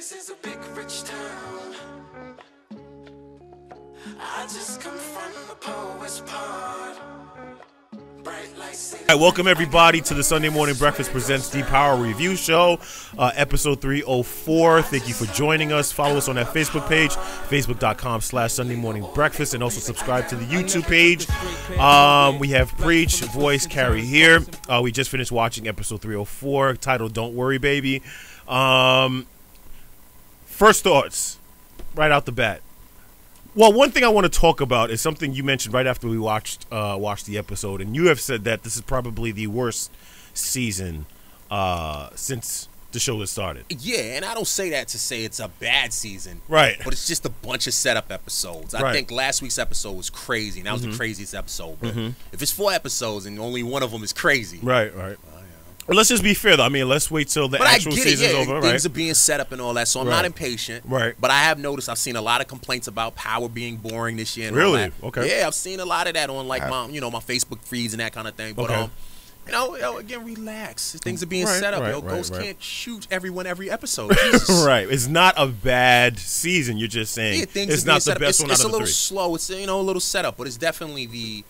This is a big rich town. I just come from the poet's part. Bright lights. All right, welcome everybody to the Sunday Morning Breakfast Presents Deep Power Review Show, episode 304. Thank you for joining us. Follow us on that Facebook page, facebook.com/Sunday Morning Breakfast, and also subscribe to the YouTube page. We have Preach, Voice, Carrie here. We just finished watching episode 304, titled "Don't Worry, Baby." First thoughts, right out the bat. Well, one thing I want to talk about is something you mentioned right after we watched the episode, and you have said that this is probably the worst season since the show has started. Yeah, and I don't say that to say it's a bad season. Right. But it's just a bunch of setup episodes. I think last week's episode was crazy, and that was the craziest episode. But if it's 4 episodes and only one of them is crazy. Right. Well, let's just be fair, though. I mean, let's wait till the actual season's over. Things are being set up and all that, so I'm not impatient. Right. But I have noticed, I've seen a lot of complaints about Power being boring this year. And Really? all that. Okay. Yeah, I've seen a lot of that on like my Facebook feeds and that kind of thing. But again, relax. Things are being set up. Ghost can't shoot everyone every episode. Jesus. Right. It's not a bad season. You're just saying it's not the best one out of the 3. It's a little slow. It's a little setup, but it's definitely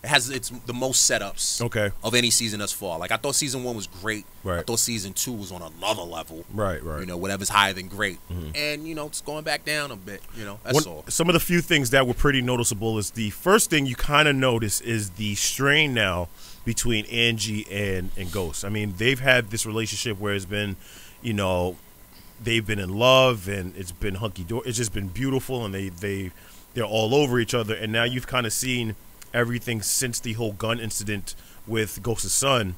it's the most setups of any season thus far. Like I thought season 1 was great. Right. I thought season 2 was on another level. Right. Whatever's higher than great. And it's going back down a bit. That's all. Some of the few things that were pretty noticeable is the first thing you kind of notice is the strain now between Angie and Ghost. I mean, they've had this relationship where it's been, they've been in love and it's been hunky-dory. It's just been beautiful, and they're all over each other. And now you've kind of seen everything since the whole gun incident with Ghost's son.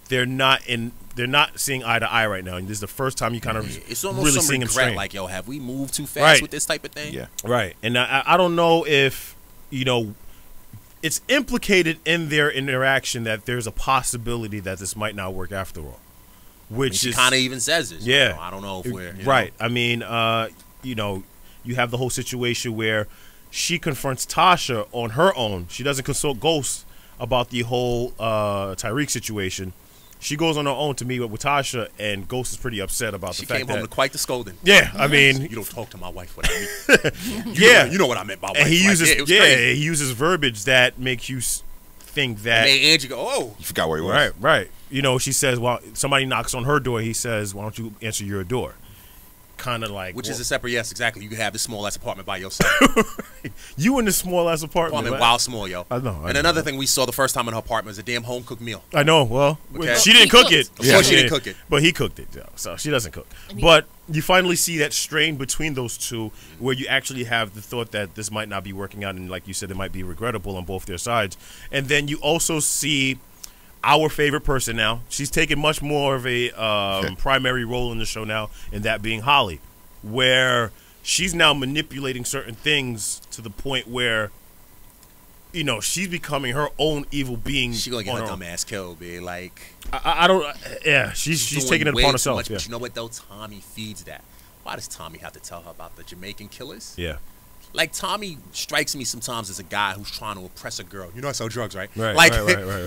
They're not seeing eye to eye right now. And this is the first time you kind of it's almost really some seeing regret, him strain. like, yo, have we moved too fast with this type of thing? Yeah, right. And I don't know if it's implicated in their interaction that there's a possibility that this might not work after all. Which she kind of even says this. Yeah, I don't know if we're right. I mean, you have the whole situation where she confronts Tasha on her own. She doesn't consult Ghost about the whole Tyreek situation. She goes on her own to meet with Tasha, and Ghost is pretty upset about the fact that she came home to quite the scolding. Yeah, I mean, you don't talk to my wife without me. You know what I meant by wife. And he uses crazy. he uses verbiage that makes you think that. And made Angie go, oh, you forgot where he was. Right. She says, well, somebody knocks on her door. He says, why don't you answer your door? Kind of like, which is a separate. Yes, exactly. You can have this small ass apartment by yourself. You in this small ass apartment, wild small, yo. I know. And another thing we saw the first time in her apartment was a damn home cooked meal. I know. Well, she didn't cook it. Of course she didn't cook it, but he cooked it. So she doesn't cook. But you finally see that strain between those two, where you actually have the thought that this might not be working out, and like you said, it might be regrettable on both their sides. And then you also see our favorite person now. She's taken much more of a primary role in the show now, and that being Holly, where she's now manipulating certain things to the point where, she's becoming her own evil being. She gonna get her dumb ass killed, man. Like I don't. Yeah, she's taking it upon herself. But you know what though? Tommy feeds that. Why does Tommy have to tell her about the Jamaican killers? Yeah. Like, Tommy strikes me sometimes as a guy who's trying to oppress a girl. I sell drugs, right? Right.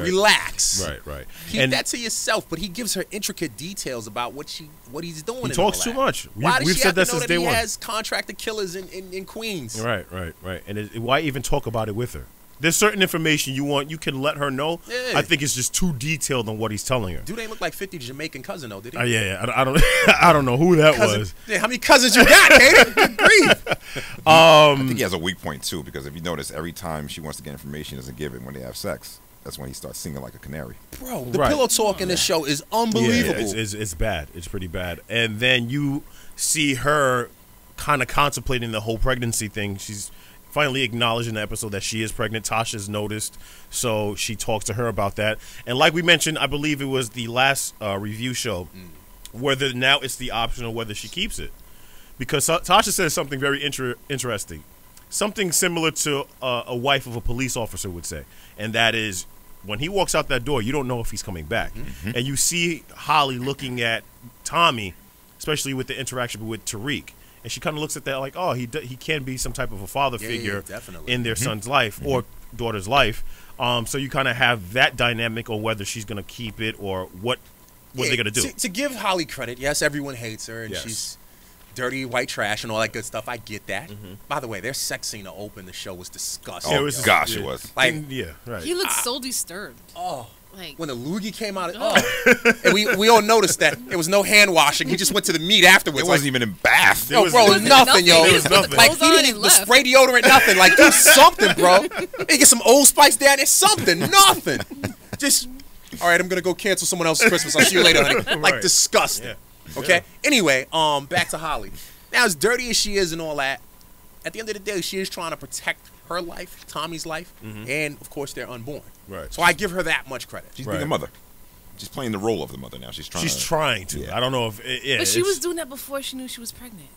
Relax. Right. Keep that to yourself. But he gives her intricate details about what he's doing. He talks too much. Why does she have to know that he one. has contracted killers in Queens? Right. And why even talk about it with her? There's certain information you can let her know. Yeah. I think it's just too detailed on what he's telling her. Dude ain't look like 50 Jamaican cousin though, did he? I don't know who that was. Yeah, how many cousins you got, Kane? Good grief. I think he has a weak point too, because if you notice, every time she wants to get information, he doesn't give it. When they have sex, that's when he starts singing like a canary. Bro, the pillow talk in this show is unbelievable. Yeah, it's bad. It's pretty bad. And then you see her kind of contemplating the whole pregnancy thing. She's finally acknowledged in the episode that she is pregnant. Tasha's noticed, so she talks to her about that. And like we mentioned, I believe it was the last review show, whether now it's the option of whether she keeps it. Because Tasha says something very interesting. Something similar to a wife of a police officer would say. And that is, when he walks out that door, you don't know if he's coming back. And you see Holly looking at Tommy, especially with the interaction with Tariq. And she kind of looks at that like, oh, he can be some type of a father figure in their son's life or daughter's life. So you kind of have that dynamic, or whether she's going to keep it or what they're going to do. To give Holly credit, yes, everyone hates her, and she's dirty white trash and all that good stuff. I get that. By the way, their sex scene to open the show was disgusting. Oh, gosh, it was. Like, yeah, right. He looked so disturbed. Oh. Like, when the loogie came out, and we all noticed that there was no hand washing. He just went to the meat afterwards. It wasn't even in bath. Yo, bro, nothing, yo. He just put the Like, clothes on he didn't and the left. spray deodorant, nothing. Like, do something, bro. Hey, get some Old Spice down there, something, nothing. Just, all right, I'm gonna go cancel someone else's Christmas. I'll see you later, honey. Like, Right. disgusting. Yeah. Okay. Yeah. Anyway, back to Holly. Now, as dirty as she is and all that, at the end of the day, she is trying to protect her life, Tommy's life, and of course their unborn. Right. So I give her that much credit. She's being a mother. She's playing the role of the mother now. She's trying to. Yeah. I don't know if. but she was doing that before she knew she was pregnant.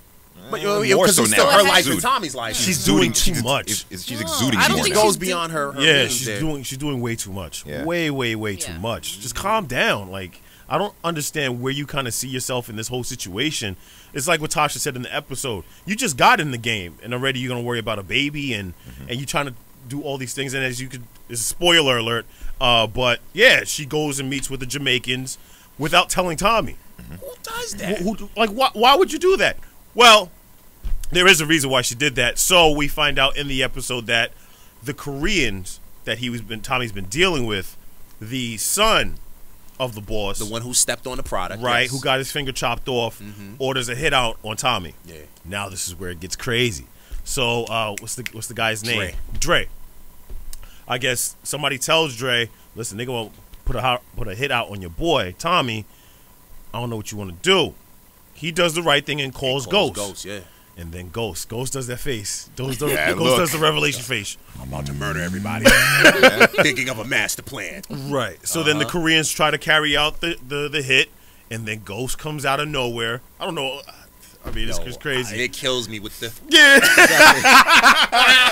But more because so it's still now. her life Exude. and Tommy's life. She's doing too much. She's exuding. I don't It think goes she's beyond her. Yeah, means there. she's doing way too much. Yeah. Way Yeah. too much. Just calm down. Like, I don't understand where you kind of see yourself in this whole situation. It's like what Tasha said in the episode. You just got in the game, and already you're gonna worry about a baby, and you're trying to do all these things. And as you could, it's a spoiler alert. But yeah, she goes and meets with the Jamaicans without telling Tommy. Who does that? Like, why would you do that? Well, there is a reason why she did that. So we find out in the episode that the Koreans that Tommy's been dealing with, the son of the boss, The one who stepped on the product, right, yes. who got his finger chopped off, orders a hit out on Tommy. Yeah. Now this is where it gets crazy. So what's the guy's name? Dre. I guess somebody tells Dre, listen, they gonna put a hit out on your boy Tommy. I don't know what you want to do. He does the right thing and calls Ghost. Ghost, yeah. And then Ghost does that face. Ghost Yeah, does the revelation face. I'm about to murder everybody. Thinking of a master plan. Right. So then the Koreans try to carry out the hit, and then Ghost comes out of nowhere. I don't know. I mean, it's crazy. It kills me with the. Yeah.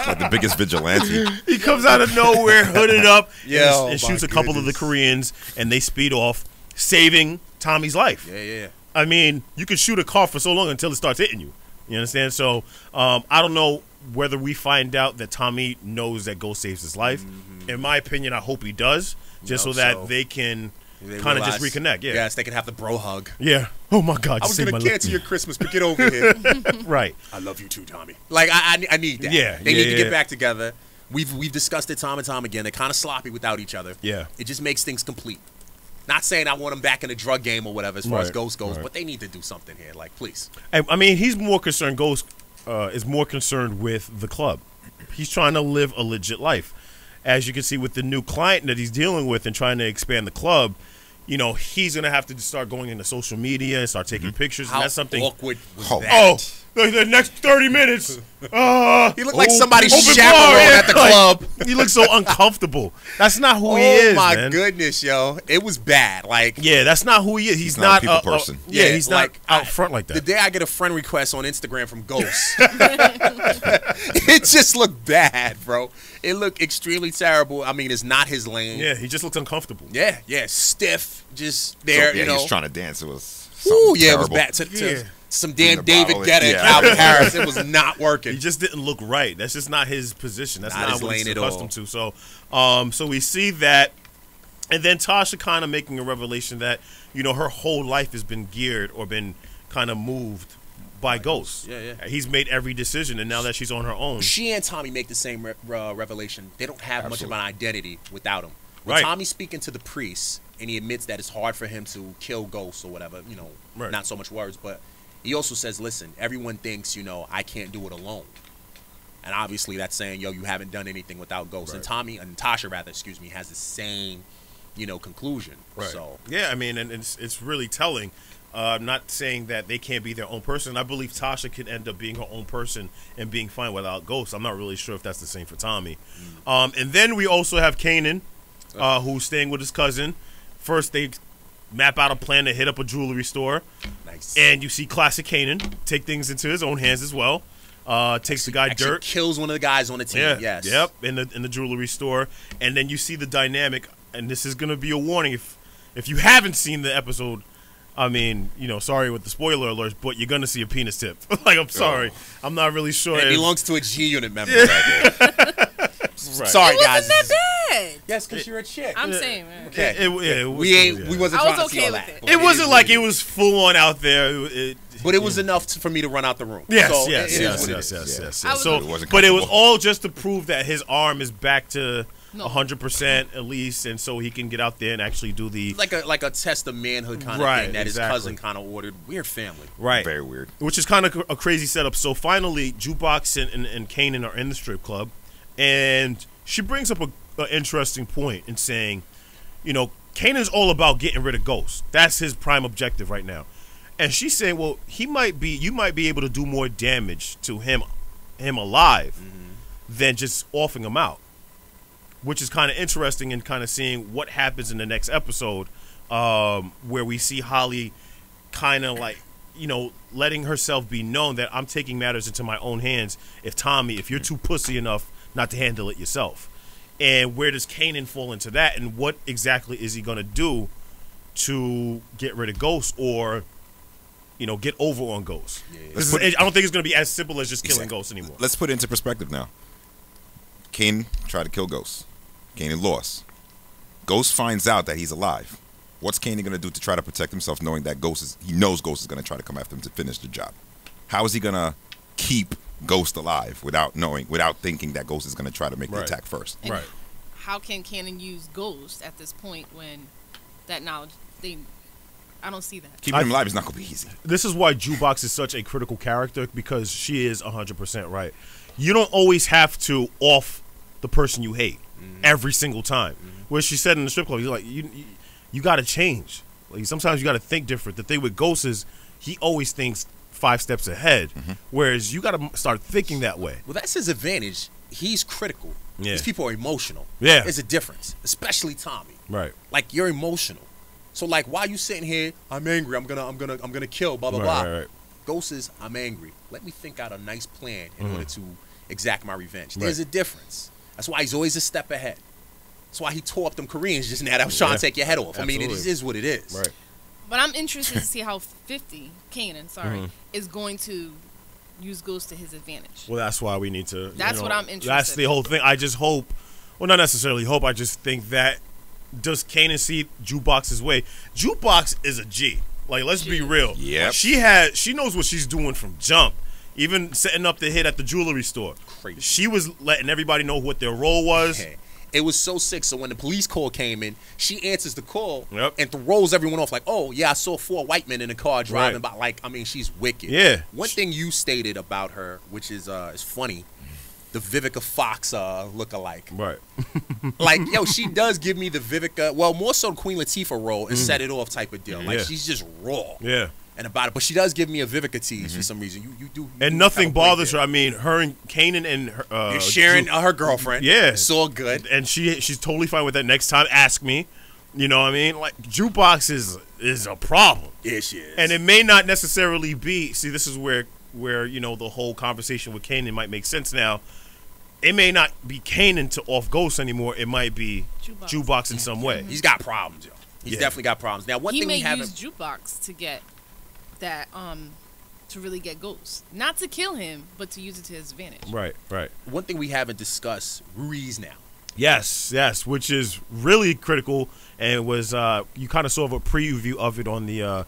Like the biggest vigilante. He comes out of nowhere, hooded up, Yo, and shoots my a couple of the goodness. Koreans, and they speed off, saving Tommy's life. Yeah. I mean, you can shoot a car for so long until it starts hitting you. You understand? So I don't know whether we find out that Tommy knows that Ghost saves his life. In my opinion, I hope he does, just so that they can kind of just reconnect. Yeah. Yes, they can have the bro hug. Yeah. Oh my God. I was going gonna cancel your Christmas, but get over here. Right. I love you too, Tommy. Like I need that. Yeah, they yeah, need to yeah. get back together. We've discussed it time and time again. They're kind of sloppy without each other. Yeah. It just makes things complete. Not saying I want them back in the drug game or whatever as far as Right, Ghost goes, right. but they need to do something here. Like, please. I mean, he's more concerned. Ghost is more concerned with the club. He's trying to live a legit life. As you can see with the new client that he's dealing with and trying to expand the club, you know, he's going to have to start going into social media and start taking pictures. How And that's something. awkward was Oh. that? The next 30 minutes. He looked like somebody open chaperone bar, yeah. at the club. He looks so uncomfortable. That's not who he Oh is, my man. goodness, yo. It was bad. Like, Yeah, that's not who he is. He's not a not people person. Yeah, Yeah, he's not like, out front like that. the day I get a friend request on Instagram from Ghost, it just looked bad, bro. It looked extremely terrible. I mean, it's not his lane. Yeah, he just looks uncomfortable. Yeah, stiff, just there, So, yeah, you know. he was trying to dance. It was Ooh, something yeah, it was terrible. bad. To Yeah. some damn the David bottle, Guetta and yeah. Calvin Harris. It was not working. He just didn't look right. That's just not his position. That's Not not, his what he's lane at accustomed to. So we see that, and then Tasha kind of making a revelation that, you know, her whole life has been geared or been kind of moved by Ghost. Yeah. He's made every decision, and now that she's on her own, She and Tommy make the same revelation. They don't have much of an identity without him. When Right. Tommy's speaking to the priest, and he admits that it's hard for him to kill ghosts or whatever, you know, Right. not so much words, but he also says, listen, everyone thinks, you know, I can't do it alone. And obviously that's saying, yo, you haven't done anything without ghosts. And Tasha, has the same, you know, conclusion. Right. So, yeah, I mean, and it's really telling. I'm not saying that they can't be their own person. I believe Tasha could end up being her own person and being fine without Ghost. I'm not really sure if that's the same for Tommy. And then we also have Kane, who's staying with his cousin. First, they map out a plan to hit up a jewelry store. nice. And you see classic Kanan take things into his own hands as well. Takes the guy Actually Dirk. kills one of the guys on the team. Yeah. Yes. Yep. In the jewelry store, and then you see the dynamic. And this is gonna be a warning if you haven't seen the episode. I mean, you know, sorry with the spoiler alerts, but you're gonna see a penis tip. Like, I'm sorry, I'm not really sure. It if- belongs to a G Unit member. Right there. Right. Sorry, It guys. wasn't that bad. Yes, because you're a chick. I'm saying, man. Okay. It was, we yeah. wasn't I was trying to see okay all with that. it. It wasn't like it was full on out there. But it was enough for me to run out the room. Yes, So yes, it is yes, what it yes, is. yes. I was- So, It wasn't but it was comfortable. all just to prove that his arm is back to No. 100% at least, and so he can get out there and actually do the Like a test of manhood kind of Right, thing that exactly. his cousin kind of ordered. Weird family. right. Very weird. Which is kind of a crazy setup. So finally, Jukebox and Kane are in the strip club, and she brings up an interesting point in saying, you know, Kane is all about getting rid of Ghost. That's his prime objective right now. And she's saying, well, you might be able to do more damage to him alive than just offing him out, which is kind of interesting and kind of seeing what happens in the next episode, where we see Holly kind of like, you know, letting herself be known that I'm taking matters into my own hands. If you're too pussy enough not to handle it yourself. And where does Kanan fall into that? And what exactly is he going to do to get rid of Ghost or, you know, get over on Ghost? I don't think it's going to be as simple as just killing Ghost anymore. Let's put it into perspective now. Kane tried to kill Ghost. Kanan lost. Ghost finds out that he's alive. What's Kanan going to do to try to protect himself, knowing that he knows Ghost is going to try to come after him to finish the job? How is he going to keep Ghost alive without thinking that Ghost is going to try to make the Right. attack first? And Right. How can Cannon use Ghost at this point when that knowledge I don't see that. Keeping him alive is not going to be easy. This is why Jukebox is such a critical character, because she is 100% right. You don't always have to off the person you hate every single time. Where she said in the strip club, you're like, you got to change. Like, sometimes you got to think different. The thing with Ghost is he always thinks 5 steps ahead, whereas you got to start thinking that way. Well, that's his advantage. He's critical. Yeah. These people are emotional. Yeah. There's a difference, especially Tommy. Right. Like, you're emotional. So like, while you sitting here, I'm angry. I'm gonna kill. Blah blah blah. Right. Ghost is, I'm angry. Let me think out a nice plan in order to exact my revenge. There's a difference. That's why he's always a step ahead. That's why he tore up them Koreans just now that was trying to take your head off. I mean, it Absolutely. is what it is. Right. But I'm interested to see how 50, Kanan, is going to use Ghost to his advantage. Well, that's why we need to. That's what I'm interested That's the in. whole thing. I just hope, well, not necessarily hope. I just think that does Kanan see Jukebox's way? Jukebox is a G. Like, let's be real. Yep. She knows what she's doing from jump. Even setting up the hit at the jewelry store. Crazy. She was letting everybody know what their role was. Yeah. It was so sick. So when the police call came in, she answers the call Yep. and throws everyone off like, oh, yeah, I saw 4 white men in a car driving Right. by. Like, I mean, she's wicked. Yeah. One thing you stated about her, which is funny, the Vivica Fox look-alike. Right. Like, yo, she does give me the Vivica, well, more so Queen Latifah role and set it off type of deal. Like, Yeah. she's just raw. Yeah. And about it. But she does give me a Vivica tease for some reason. You do. And nothing bothers her. I mean, her and Kanan and her. You're sharing her girlfriend. Yeah. It's all good. And she's totally fine with that. Next time, ask me. You know what I mean? Like, Jukebox is a problem. Yeah, she is. And it may not necessarily be. See, this is where you know, the whole conversation with Kanan might make sense now. It may not be Kanan to off Ghost anymore. It might be Jukebox in some way. He's got problems, yo. He's Yeah. definitely got problems. Now, one He thing may we haven't. use Jukebox to get that, to really get Ghost. Not to kill him, but to use it to his advantage. Right. One thing we haven't discussed, Ruiz now. Yes, which is really critical, and it was you kind of saw a preview of it on the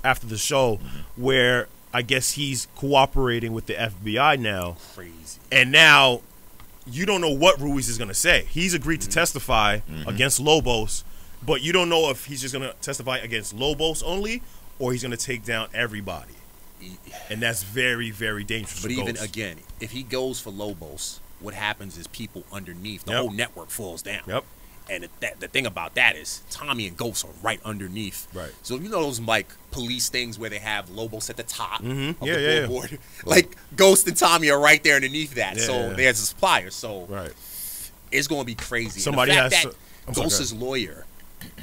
after the show, where I guess he's cooperating with the FBI now, Crazy. and now you don't know what Ruiz is going to say. He's agreed to testify against Lobos, but you don't know if he's just going to testify against Lobos only, or he's going to take down everybody, and that's very, very dangerous. But for even Ghost. again, if he goes for Lobos, what happens is people underneath, the Yep. whole network falls down. Yep. And the thing about that is Tommy and Ghost are right underneath. Right. So you know those like police things where they have Lobos at the top of the Yeah. billboard? Like Ghost and Tommy are right there underneath that. Yeah, so yeah. there's a supplier. So right. it's going to be crazy. Somebody and the fact has that to- I'm sorry, Ghost's lawyer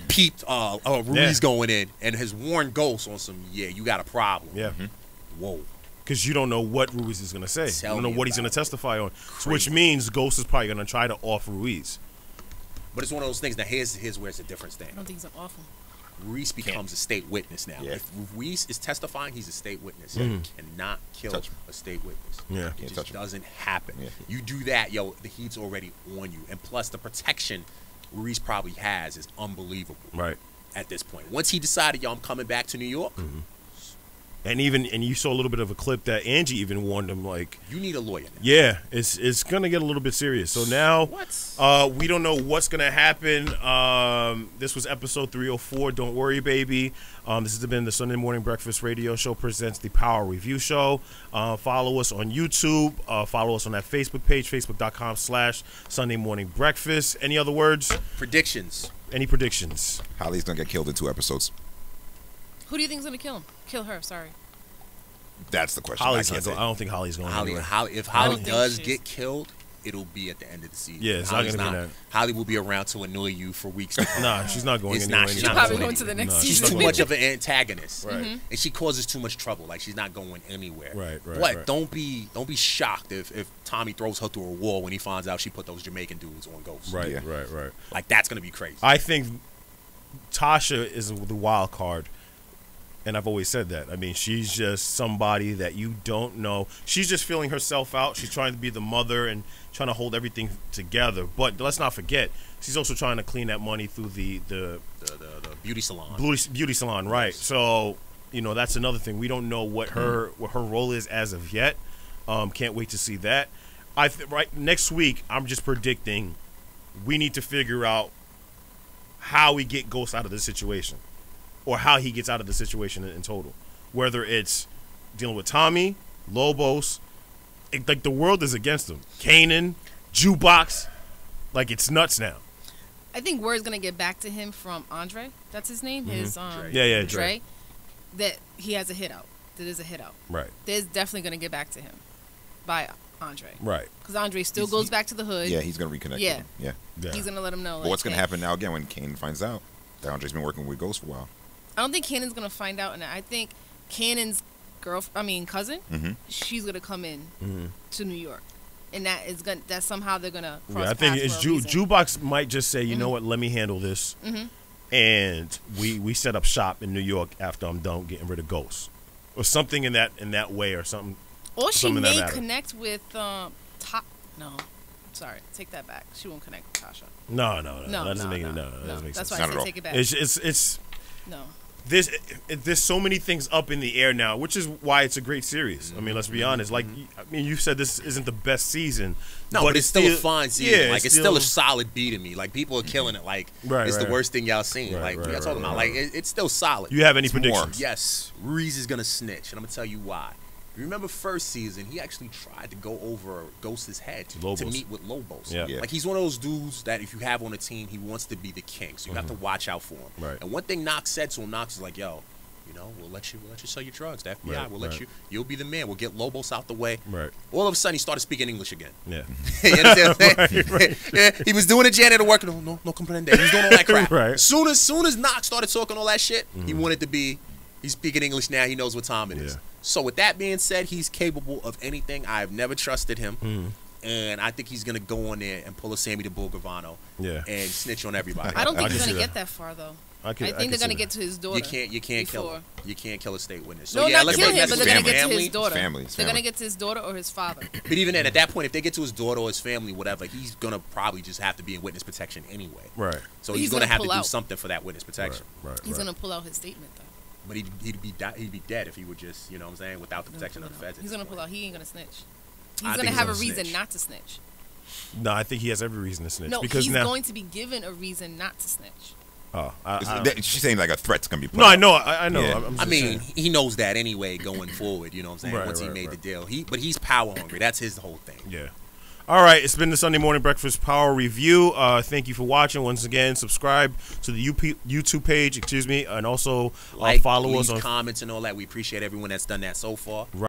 peeped Ruiz going in and has warned Ghost on some, you got a problem. Yeah. Whoa. Because you don't know what Ruiz is going to say. Tell you don't know me what he's about going to it. testify on. Crazy. Which means Ghost is probably going to try to off Ruiz. But it's one of those things. Now here's where it's a difference thing. I don't think it's awful. Ruiz becomes a state witness now. Yeah. If Ruiz is testifying, he's a state witness. You cannot kill Touch him. a state witness. Yeah. It Can't just touch him. doesn't happen. Yeah. You do that, the heat's already on you. And plus, the protection Ruiz probably has is unbelievable Right. at this point. Once he decided, I'm coming back to New York, And you saw a little bit of a clip that Angie even warned him, like, you need a lawyer now. yeah, it's gonna get a little bit serious. So now, we don't know what's gonna happen. This was episode 304. Don't worry, baby. This has been the Sunday Morning Breakfast Radio Show presents the Power Review Show. Follow us on YouTube. Follow us on that Facebook page, facebook.com/Sunday Morning Breakfast. Any other words? Predictions. Any predictions? Holly's gonna get killed in 2 episodes. Who do you think is gonna kill him? Kill her. Sorry. That's the question. I don't think Holly's going anywhere. If Holly think does she's- get killed, it'll be at the end of the season. Yeah, it's not gonna be that. Holly will be around to annoy you for weeks. Nah, she's not going It's anywhere. not- she's She's not probably going going to the next Nah, She's season. too much of an antagonist, Right. and she causes too much trouble. Like, she's not going anywhere. Right. But don't be shocked if Tommy throws her through a wall when he finds out she put those Jamaican dudes on Ghost. Right, Yeah. right. Like, that's gonna be crazy. I think Tasha is the wild card, and I've always said that. I mean, she's just somebody that you don't know. She's just feeling herself out. She's trying to be the mother and trying to hold everything together. But let's not forget, she's also trying to clean that money through the the beauty salon. beauty salon, right? So that's another thing. We don't know what her role is as of yet. Can't wait to see that. Right next week, I'm just predicting we need to figure out how we get Ghost out of this situation, or how he gets out of the situation in total. Whether it's dealing with Tommy, Lobos, like the world is against him. Kane, Jukebox, like it's nuts now. I think word's gonna get back to him from Andre. That's his name. His Yeah, Dre. That he has a hit out. That is a hit out. Right, There's definitely gonna get back to him by Andre. right. Because Andre still goes back to the hood. Yeah, he's gonna reconnect. Yeah. With him. Yeah. He's gonna let him know. But what's like, gonna hey, happen now again when Kane finds out that Andre's been working with Ghost for a while? I don't think Cannon's gonna find out, and I think Cannon's cousin, she's gonna come in to New York, and that somehow they're gonna cross Yeah, I think paths it's for a reason. Jukebox might just say, you know what, let me handle this, and we set up shop in New York after I'm done getting rid of Ghosts, or something in that way, or something. Or she something that may matter. connect with No, sorry, take that back. She won't connect with Tasha. No, No, that doesn't make no, it. No, that doesn't make That's sense. why I Not at said all. take it back. It's No. there's so many things up in the air now, which is why it's a great series. I mean, let's be honest. Like, you said this isn't the best season. No, but it's still a fine season. Yeah, like, it's still a solid B to me. Like, people are killing it. Like, it's the worst thing y'all seen. Right, Like, right, y'all talking about. right. Like, it's still solid. You have any It's more. predictions? Yes, Ruiz is gonna snitch, and I'm gonna tell you why. You remember first season, he actually tried to go over Ghost's head to Lobos. meet with Lobos. Yeah. Yeah. Like, he's one of those dudes that if you have on a team, he wants to be the king. So you have to watch out for him. Right. And one thing Knox said to him, Knox is like, yo, we'll let you sell your drugs. The FBI, Right, we'll let right. you'll be the man. We'll get Lobos out the way. Right. All of a sudden, he started speaking English again. Yeah. You understand what I'm saying? Yeah, he was doing the janitor work. No comprende. He was doing all that crap. Right. Soon as Knox started talking all that shit, he wanted to be. He's speaking English now. He knows what time it is. Yeah. So with that being said, he's capable of anything. I've never trusted him, and I think he's gonna go on there and pull a Sammy the Bull Gravano, Yeah. and snitch on everybody. I don't think I he's can gonna see get that far though. I think they're gonna get to his daughter. You can't kill before. him. You can't kill a state witness. So No, yeah, not let's kill bring him, back but his they're gonna family. get to his daughter. Family, it's They're gonna family. get to his daughter or his father. But even then, at that point, if they get to his daughter or his family, whatever, he's gonna probably just have to be in witness protection anyway. Right. So He's he's gonna gonna have to pull do out. something for that witness protection. Right. He's gonna pull out his statement though. But he'd be dead if he would just, you know what I'm saying, without the protection of the feds. at He's this gonna pull point. out. He ain't gonna snitch. I He's think gonna he's have a gonna reason snitch. not to snitch. No, I think he has every reason to snitch. No, because he's now, going to be given a reason not to snitch. She's saying like a threat's gonna be put No, out. I know. I know. Yeah. I'm I just mean, saying. he knows that anyway going forward, you know what I'm saying, Right, once he right, made right. the deal. But he's power hungry. That's his whole thing. Yeah. All right, it's been the Sunday Morning Breakfast Power Review. Thank you for watching. Once again, subscribe to the YouTube page, and also Like, follow leave us on comments and all that. We appreciate everyone that's done that so far.